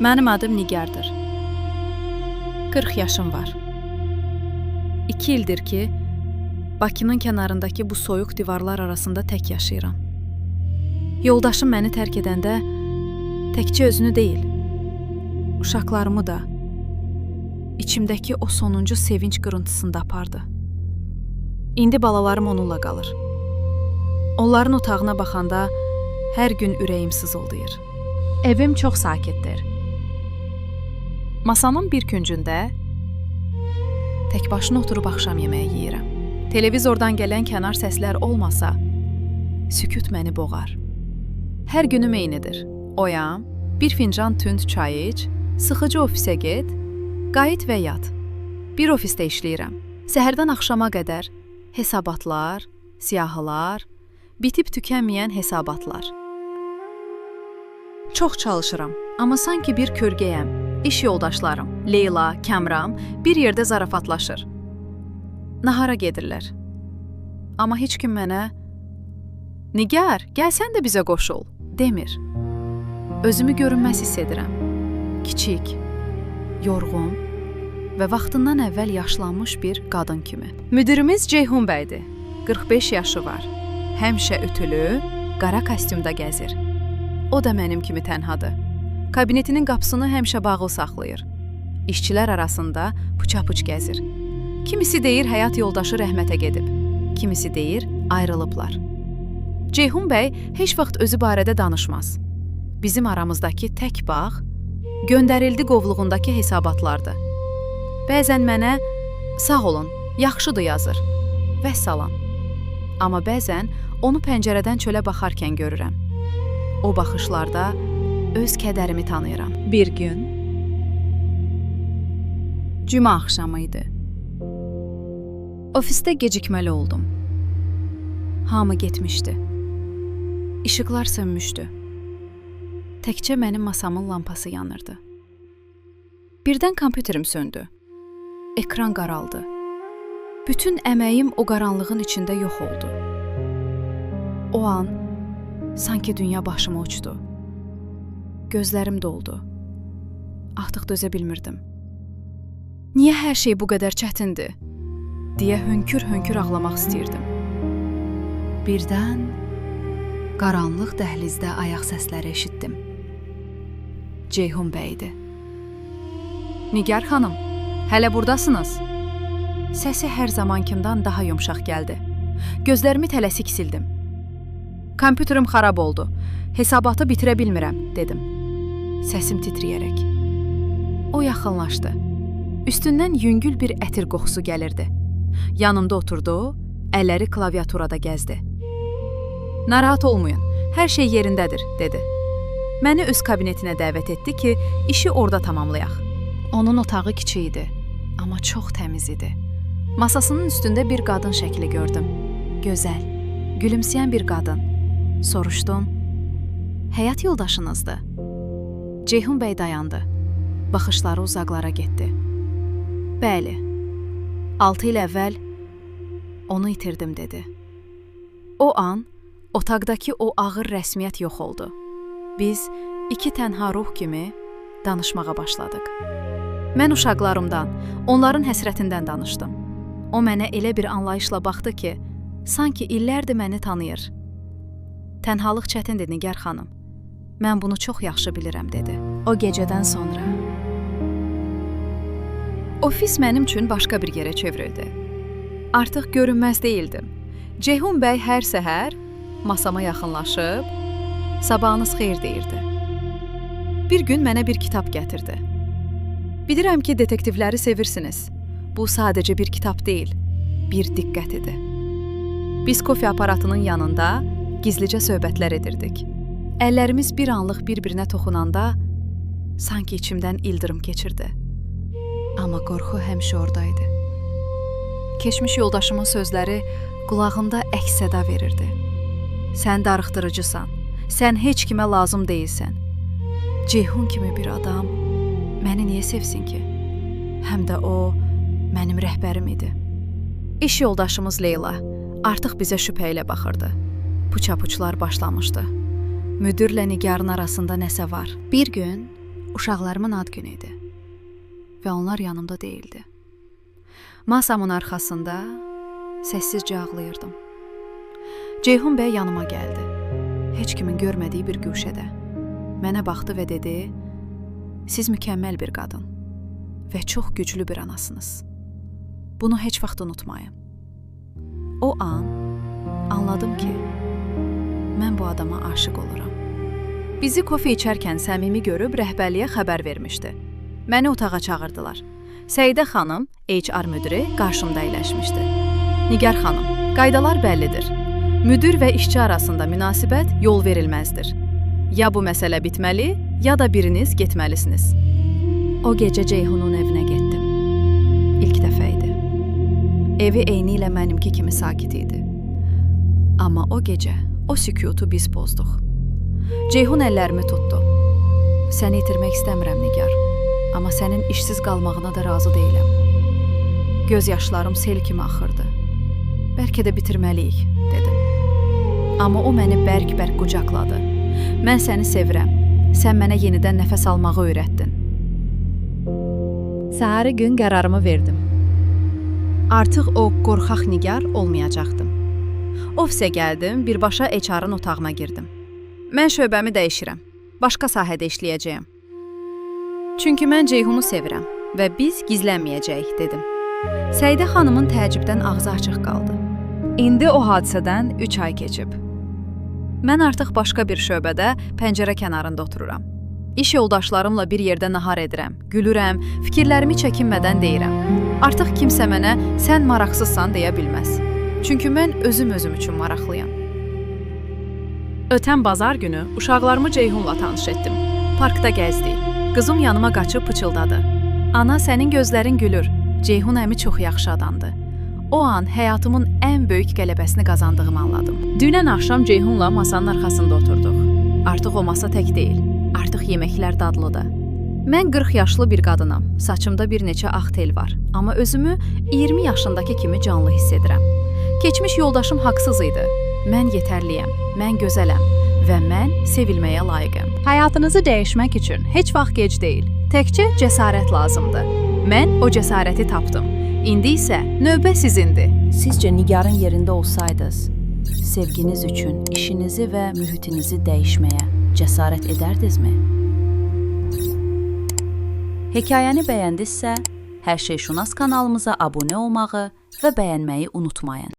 Mənim adım Nigardır. 40 yaşım var. 2 ildir ki, Bakının kənarındakı bu soyuq divarlar arasında tək yaşayıram. Yoldaşım məni tərk edəndə təkcə özünü deyil, uşaqlarımı da içimdəki o sonuncu sevinç qırıntısında apardı. İndi balalarım onunla qalır. Onların otağına baxanda hər gün ürəyim sızıldayır. Evim çox sakitdir. Masanın bir küncündə tək başına oturub axşam yeməyi yeyirəm. Televizordan gələn kənar səslər olmasa, sükut məni boğar. Hər günüm eynidir. Oyam, bir fincan tünd çay iç, sıxıcı ofisə get, qayıt və yat. Bir ofisdə işləyirəm. Səhərdən axşama qədər hesabatlar, siyahılar, bitib tükənməyən hesabatlar. Çox çalışıram, amma sanki bir kölgəyəm. İş yoldaşlarım, Leyla, Kəmram bir yerdə zarafatlaşır. Nahara gedirlər. Amma heç kim mənə "Nigar, gəl sən də bizə qoşul" demir. Özümü görünməz hiss edirəm. Kiçik, yorğun və vaxtından əvvəl yaşlanmış bir qadın kimi. Müdirimiz Ceyhun bəydir. 45 yaşı var. Həmişə ütülü, qara kostyumda gəzir. O da mənim kimi tənhadır. Kabinetinin qapısını həmişə bağlı saxlayır. İşçilər arasında puça-puç gəzir. Kimisi deyir həyat yoldaşı rəhmətə gedib. Kimisi deyir ayrılıblar. Ceyhun bəy heç vaxt özü barədə danışmaz. Bizim aramızdakı tək bağ, göndərildi qovluğundakı hesabatlardır. Bəzən mənə "Sağ olun, yaxşıdır" yazır. Vəssalam. Amma bəzən onu pəncərədən çölə baxarkən görürəm. O baxışlarda öz kədərimi tanıyıram. Bir gün cümə axşamı idi. Ofisdə gecikməli oldum. Hamı getmişdi. İşıqlar sönmüşdü. Təkcə mənim masamın lampası yanırdı. Birdən kompüterim söndü. Ekran qaraldı. Bütün əməyim o qaranlığın içində yox oldu. O an sanki dünya başıma uçdu. Gözlərim doldu. Artıq dözə bilmirdim. Niyə hər şey bu qədər çətindir? Deyə hönkür-hönkür ağlamaq istəyirdim. Birdən qaranlıq dəhlizdə ayaq səsləri eşitdim. Ceyhun bəydi. "Nigar xanım, hələ burdasınız?" Səsi hər zamankindən daha yumşaq gəldi. Gözlərimi tələsik sildim. "Kompüterim xarab oldu. Hesabatı bitirə bilmirəm" dedim. Səsim titrəyərək. O yaxınlaşdı. Üstündən yüngül bir ətir qoxusu gəlirdi. Yanımda oturdu, əlləri klaviaturada gəzdi. "Narahat olmayın, hər şey yerindədir" dedi. Məni öz kabinetinə dəvət etdi ki, işi orada tamamlayaq. Onun otağı kiçik idi, amma çox təmiz idi. Masasının üstündə bir qadın şəkli gördüm. Gözəl, gülümsəyən bir qadın. Soruşdum, "Həyat yoldaşınızdır?" Ceyhun bəy dayandı. Baxışları uzaqlara getdi. "Bəli, 6 il əvvəl onu itirdim" dedi. O an otaqdakı o ağır rəsmiyyət yox oldu. Biz iki tənha ruh kimi danışmağa başladıq. Mən uşaqlarımdan, onların həsrətindən danışdım. O mənə elə bir anlayışla baxdı ki, sanki illərdir məni tanıyır. "Tənhalıq çətindir Nigar xanım. Mən bunu çox yaxşı bilirəm" dedi. O gecədən sonra ofis mənim üçün başqa bir yerə çevrildi. Artıq görünməz deyildim. Ceyhun bəy hər səhər masama yaxınlaşıb "Sabahınız xeyir" deyirdi. Bir gün mənə bir kitab gətirdi. Bilirəm ki, detektivləri sevirsiniz. Bu sadəcə bir kitab deyil, bir diqqət idi. Biz kofe aparatının yanında gizlicə söhbətlər edirdik. Əllərimiz bir anlıq bir-birinə toxunanda sanki içimdən ildırım keçirdi. Amma qorxu həmişə oradaydı. Keçmiş yoldaşımın sözləri qulağımda əks-səda verirdi. "Sən darıxdırıcısan, sən heç kimə lazım deyilsən. Ceyhun kimi bir adam məni niyə sevsin ki?" Həm də o mənim rəhbərim idi. İş yoldaşımız Leyla artıq bizə şübhə ilə baxırdı. Puça-puçlar başlamışdı. Müdirlə Nigarın arasında nəsə var. Bir gün Uşaqlarımın ad günü idi və onlar yanımda değildi. Masamın arxasında səssizcə ağlayırdım. Ceyhun bəy yanıma gəldi. Heç kimin görmədiyi bir güşədə. Mənə baxdı və dedi: "Siz mükəmməl bir qadın və çox güclü bir anasınız. Bunu heç vaxt unutmayın." O an anladım ki, mən bu adama aşiq oluram. Bizi kofe içərkən səmimi görüb rəhbərliyə xəbər vermişdi. Məni otağa çağırdılar. Səidə xanım, HR müdiri, qarşımda əyləşmişdi. "Nigar xanım, qaydalar bəllidir. Müdir və işçi arasında münasibət yol verilməzdir. Ya bu məsələ bitməli, ya da biriniz getməlisiniz." O gecə Ceyhunun evinə getdim. İlk dəfə idi. Evi eyni ilə mənimki kimi sakit idi. Amma o gecə o sükutu biz pozduq. Ceyhun əllərimi tutdu. "Səni itirmək istəmirəm, Nigar. Amma sənin işsiz qalmağına da razı deyiləm." Göz yaşlarım sel kimi axırdı. "Bəlkə də bitirməliyik," dedim. Amma o məni bərk-bərk qucaqladı. "Mən səni sevirəm. Sən mənə yenidən nəfəs almağı öyrətdin." Səhəri gün qərarımı verdim. Artıq o qorxaq Nigar olmayacaqdım. Ofisə gəldim, birbaşa HR-ın otağına girdim. "Mən şöbəmi dəyişirəm. Başqa sahədə işləyəcəyəm. Çünki mən Ceyhunu sevirəm və biz gizlənməyəcəyik," dedim. Səidə xanımın təəccübdən ağzı açıq qaldı. İndi o hadisədən 3 ay keçib. Mən artıq başqa bir şöbədə pəncərə kənarında otururam. İş yoldaşlarımla bir yerdə nahar edirəm, gülürəm, fikirlərimi çəkinmədən deyirəm. Artıq kimsə mənə "sən maraqsızsan" deyə bilməz. Çünki mən özüm üçün maraqlıyam. Ötən bazar günü uşaqlarımı Ceyhunla tanış etdim. Parkda gəzdik. Qızım yanıma qaçıb pıçıldadı. "Ana, sənin gözlərin gülür. Ceyhun əmi çox yaxşı adamdır." O an həyatımın ən böyük qələbəsini qazandığımı anladım. Dünən axşam Ceyhunla masanın arxasında oturduq. Artıq o masa tək deyil. Artıq yeməklər dadlıdır. Mən 40 yaşlı bir qadınam. Saçımda bir neçə ağ tel var. Amma özümü 20 yaşındakı kimi canlı hiss edirəm. Keçmiş yoldaşım haqsız idi. Mən yetərliyəm, mən gözələm və mən sevilməyə layiqəm. Həyatınızı dəyişmək üçün heç vaxt gec deyil. Təkcə cəsarət lazımdır. Mən o cəsarəti tapdım. İndi isə növbə sizindir. Sizcə Nigarın yerində olsaydınız, sevginiz üçün işinizi və mühitinizi dəyişməyə cəsarət edərdinizmi? Hekayəni bəyəndinizsə, Hər Şey Şunas kanalımıza abunə olmağı və bəyənməyi unutmayın.